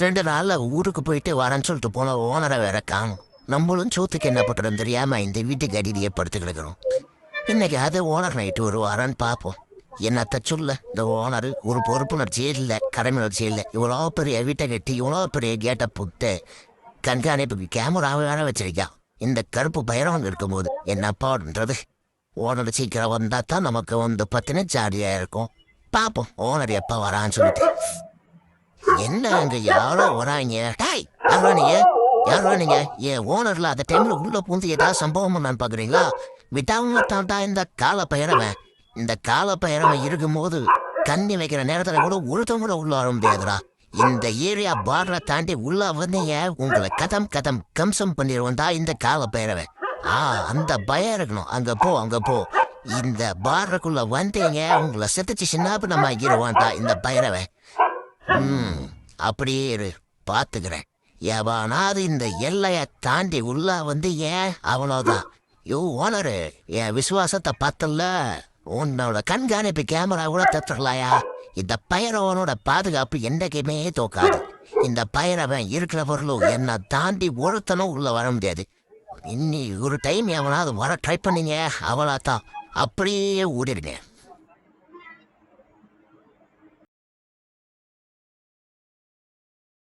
2 நாள்ல ஊருக்கு போயிட்டு வரேன்னு சொல்லிட்டு போன ஓனரை வேற காணும். நம்மளும் சோத்துக்கு என்ன பண்ணுறோம் தெரியாம இந்த வீட்டுக்கு அடியிலேயே படுத்து கிடக்கிறோம். இன்னைக்கு அது ஓனர் நைட்டு ஒரு வாரான்னு பார்ப்போம். என்னத்த சொல்ல, இந்த ஓனர் ஒரு பொறுப்புணர்ச்சியே இல்லை, கடமையுணர்ச்சியே இல்லை. இவ்வளோ பெரிய வீட்டை கட்டி இவ்வளோ பெரிய கேட்டை புட்டு கண்காணிப்புக்கு கேமராவை வேற வச்சிருக்கான். இந்த கருப்பு பயிரவங்க இருக்கும்போது என்னப்பான்றது. ஓனர் சீக்கிரம் வந்தா தான் நமக்கு பத்தின ஜாலியா இருக்கும். பார்ப்போம் ஓனர் எப்போ வரான்னு சொல்லிட்டு. என்ன அங்க யாரோ வராங்க. டாய் யாரோ நீங்க, யாரோ நீங்க. என் ஓனர்ல அந்த டைம்ல உள்ள பூந்து ஏதாவது சம்பவம் நான் பாக்குறீங்களா? விட்டாம தாண்டா இந்த கால பயிரவன். இந்த கால பயிரவன் இருக்கும்போது கண்ணி வைக்கிற நேரத்துல கூட ஒருத்தவங்க கூட உள்ள வர முடியாதுடா. இந்த ஏரியா பார்டரை தாண்டி உள்ள வந்தீங்க உங்களை கதம் கதம் கம்சம் பண்ணிடுவோம்டா இந்த கால பயிரவன். அந்த பயம் இருக்கணும். அங்க போ. இந்த பார்டருக்குள்ள வந்தீங்க உங்களை செத்துச்சு சின்னாப்பு நம்ம ஆகிடுவான்டா இந்த பயிரவன். அப்படியே இரு, பாத்துக்கிறேன். எவனாவது இந்த எல்லைய தாண்டி உள்ள வந்து ஏன் அவ்வளோதான். ஓனரு என் விசுவாசத்தை பார்த்தல, உன்னோட கண்காணிப்பு கேமரா கூட தத்துடலாயா? இந்த பயிரவனோட பாதுகாப்பு என்றைக்குமே தோக்காது. இந்த பயிரவன் இருக்கிற பொருளும் என்னை தாண்டி ஒருத்தனும் உள்ள வர முடியாது. இன்னி ஒரு டைம் எவனாவது வர ட்ரை பண்ணீங்க அவ்வளோதான், அப்படியே ஓடிடுங்க.